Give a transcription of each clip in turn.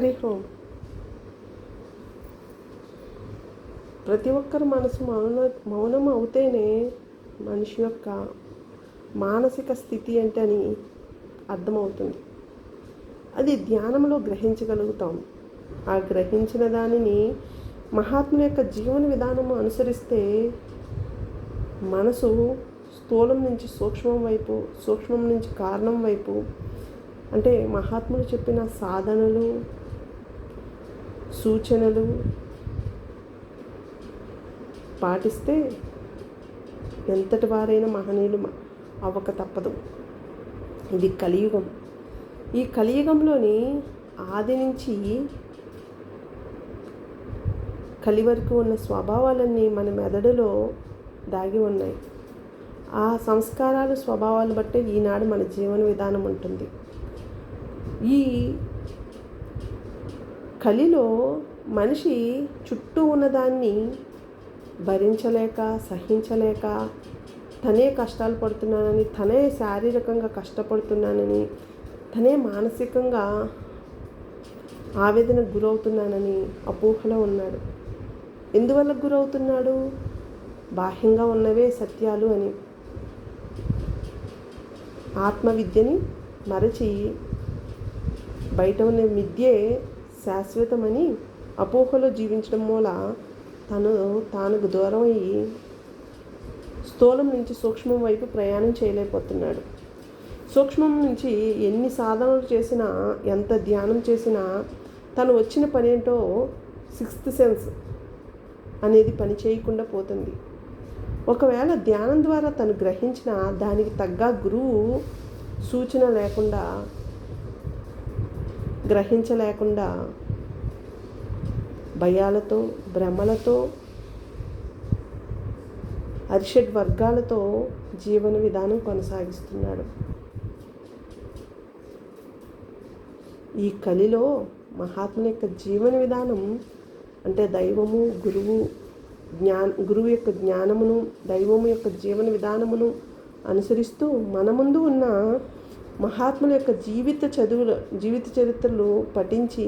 హరి ఓం. ప్రతి ఒక్కరి మనసు మౌనం అవుతేనే మనిషి యొక్క మానసిక స్థితి అంటే అని అర్థమవుతుంది. అది ధ్యానంలో గ్రహించగలుగుతాం. ఆ గ్రహించిన దానిని మహాత్ముల యొక్క జీవన విధానము అనుసరిస్తే మనసు స్థూలం నుంచి సూక్ష్మం వైపు, సూక్ష్మం నుంచి కారణం వైపు, అంటే మహాత్ములు చెప్పిన సాధనలు, సూచనలు పాటిస్తే ఎంతటి వారైనా మహనీయులు అవ్వక తప్పదు. ఇది కలియుగం. ఈ కలియుగంలోని ఆది నుంచి కలి వరకు ఉన్న స్వభావాలన్నీ మన మెదడులో దాగి ఉన్నాయి. ఆ సంస్కారాలు, స్వభావాలు బట్టే ఈనాడు మన జీవన విధానం ఉంటుంది. ఈ కలిలో మనిషి చుట్టూ ఉన్నదాన్ని భరించలేక, సహించలేక, తనే కష్టాలు పడుతున్నానని, తనే శారీరకంగా కష్టపడుతున్నానని, తనే మానసికంగా ఆవేదనకు గురవుతున్నానని అపోహలో ఉన్నాడు. ఎందువల్ల గురవుతున్నాడు? బాహ్యంగా ఉన్నవే సత్యాలు అని ఆత్మవిద్యని మరచి బయట ఉన్న విద్యే శాశ్వతమని అపోహలో జీవించడం మూల తానుకు దూరం అయ్యి స్థూలం నుంచి సూక్ష్మం వైపు ప్రయాణం చేయలేకపోతున్నాడు. సూక్ష్మం నుంచి ఎన్ని సాధనలు చేసినా, ఎంత ధ్యానం చేసినా తను వచ్చిన పని ఏంటో సిక్స్త్ సెన్స్ అనేది పని చేయకుండా పోతుంది. ఒకవేళ ధ్యానం ద్వారా తను గ్రహించిన దానికి తగ్గ గురువు సూచన లేకుండా, గ్రహించలేకుండా భయాలతో, భ్రమలతో, అరిషడ్ వర్గాలతో జీవన విధానం కొనసాగిస్తున్నాడు. ఈ కలిలో మహాత్ముల యొక్క జీవన విధానం అంటే దైవము, గురువు యొక్క జ్ఞానమును, దైవము యొక్క జీవన విధానమును అనుసరిస్తూ మన ముందు ఉన్న మహాత్ముల యొక్క జీవిత చరిత్రలు పఠించి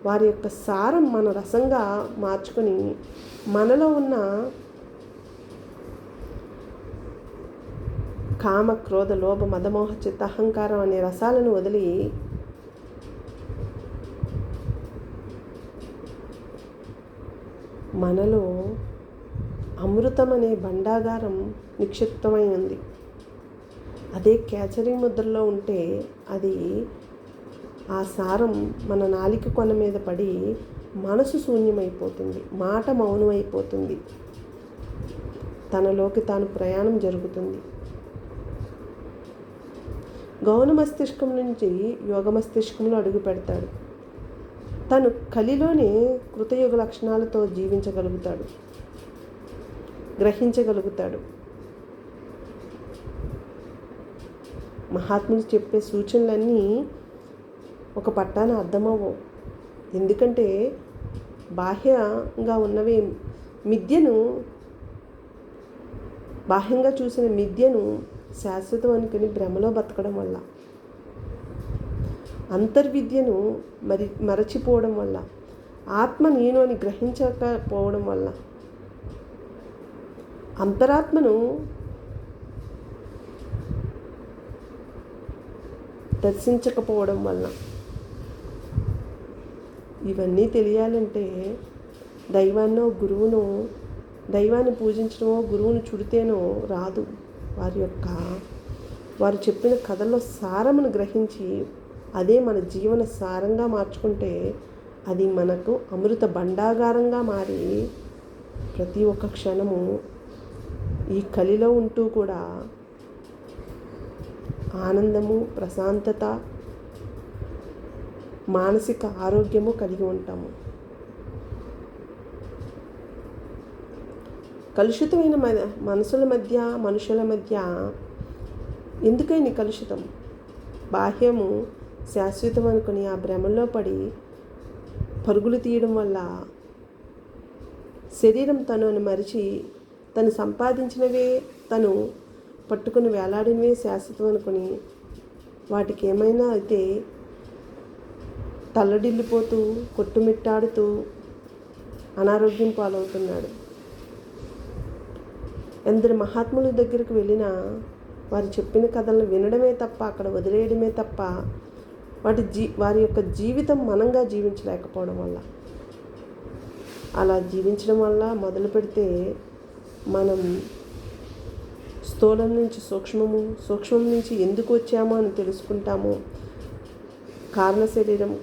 వారి యొక్క సారం మన రసంగా మార్చుకొని మనలో ఉన్న కామ, క్రోధ, లోభ, మదమోహ, చిత్త, అహంకారం అనే రసాలను వదిలి మనలో అమృతం అనే భండాగారం నిక్షిప్తమై ఉంది. అదే కేచరీ ముద్రలో ఉంటే అది ఆ సారం మన నాలిక కొన మీద పడి మనసు శూన్యమైపోతుంది, మాట మౌనమైపోతుంది, తనలోకి తాను ప్రయాణం జరుగుతుంది. గౌణ మస్తిష్కం నుంచి యోగ మస్తిష్కంలో అడుగు పెడతాడు. తను కలిలోనే కృతయుగ లక్షణాలతో జీవించగలుగుతాడు, గ్రహించగలుగుతాడు. మహాత్ములు చెప్పే సూచనలన్నీ ఒక పట్టాన అర్థమవ్వవు. ఎందుకంటే బాహ్యంగా ఉన్నవి మిథ్యను, బాహ్యంగా చూసిన మిథ్యను శాశ్వతం అనుకుని భ్రమలో బతకడం వల్ల, అంతర్విద్యను మరచిపోవడం వల్ల, ఆత్మ నేను అని గ్రహించకపోవడం వల్ల, అంతరాత్మను దర్శించకపోవడం వల్ల, ఇవన్నీ తెలియాలంటే దైవాన్నో, గురువునో, దైవాన్ని పూజించడమో, గురువుని చుడితేనో రాదు. వారు చెప్పిన కథల్లో సారమును గ్రహించి అదే మన జీవన సారంగా మార్చుకుంటే అది మనకు అమృత భండాగారంగా మారి ప్రతి ఒక్క క్షణము ఈ కలిలో ఉంటూ కూడా ఆనందము, ప్రశాంతత, మానసిక ఆరోగ్యము కలిగి ఉంటాము. కలుషితమైన మనుషుల మధ్య ఎందుకైనా కలుషితం? బాహ్యము శాశ్వతం అనుకుని ఆ భ్రమలో పడి పరుగులు తీయడం వల్ల శరీరం తను అని మరిచి తను సంపాదించినవే, తను పట్టుకుని వేలాడినవే శాశ్వతం అనుకుని వాటికి ఏమైనా అయితే తల్లడిల్లిపోతూ కొట్టుమిట్టాడుతూ అనారోగ్యం పాలవుతున్నాడు. ఎందరి మహాత్ముల దగ్గరికి వెళ్ళినా వారు చెప్పిన కథలను వినడమే తప్ప, అక్కడ వదిలేయడమే తప్ప, వారి యొక్క జీవితం మనంగా జీవించలేకపోవడం వల్ల, అలా జీవించడం వల్ల మొదలు పెడితే మనం స్థూలం నుంచి సూక్ష్మం నుంచి ఎందుకు వచ్చామో అని తెలుసుకుంటాము.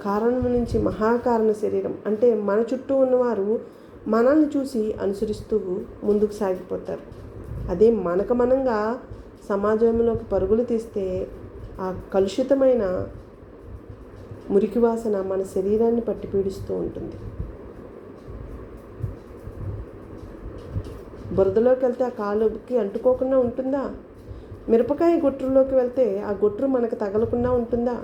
కారణం నుంచి మహాకారణ శరీరం అంటే మన చుట్టూ ఉన్నవారు మనల్ని చూసి అనుసరిస్తూ ముందుకు సాగిపోతారు. అదే మనంగా సమాజంలోకి పరుగులు తీస్తే ఆ కలుషితమైన మురికి వాసన మన శరీరాన్ని పట్టి పీడిస్తూ ఉంటుంది. బురదలోకి వెళ్తే ఆ కాలుకి అంటుకోకుండా ఉంటుందా? మిరపకాయ గొట్టులోకి వెళ్తే ఆ గొట్టు మనకు తగలకుండా ఉంటుందా?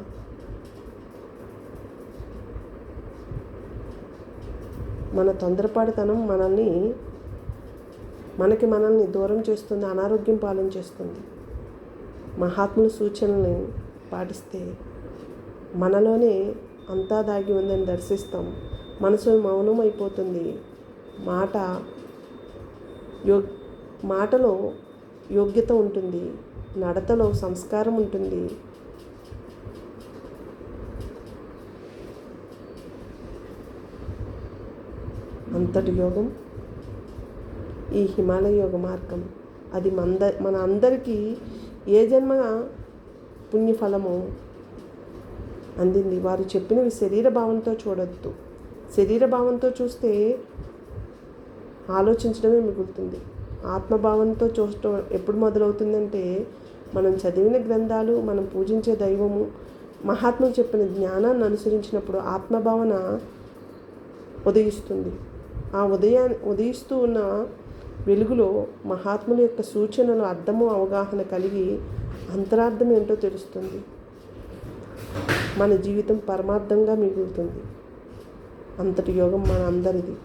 మన తొందరపాటుతనం మనల్ని దూరం చేస్తుంది, అనారోగ్యం పాలన చేస్తుంది. మహాత్ముల సూచనల్ని పాటిస్తే మనలోనే అంతా దాగి ఉందని దర్శిస్తాం. మనసు మౌనం అయిపోతుంది. మాటలో యోగ్యత ఉంటుంది, నడతలో సంస్కారం ఉంటుంది. అంతటి యోగం ఈ హిమాలయ యోగ మార్గం. అది మన అందరికీ ఏ జన్మ పుణ్యఫలమో అందింది. వారు చెప్పినవి శరీర భావంతో చూడొద్దు. శరీర భావంతో చూస్తే ఆలోచించడమే మిగులుతుంది. ఆత్మభావంతో చూడటం ఎప్పుడు మొదలవుతుందంటే మనం చదివిన గ్రంథాలు, మనం పూజించే దైవము, మహాత్ములు చెప్పిన జ్ఞానాన్ని అనుసరించినప్పుడు ఆత్మభావన ఉదయిస్తుంది. ఆ ఉదయిస్తూ ఉన్న వెలుగులో మహాత్ముల యొక్క సూచనలు అర్థము అవగాహన కలిగి అంతరార్థం ఏంటో తెలుస్తుంది. మన జీవితం పరమార్థంగా మిగులుతుంది. అంతటి యోగం మన అందరిది.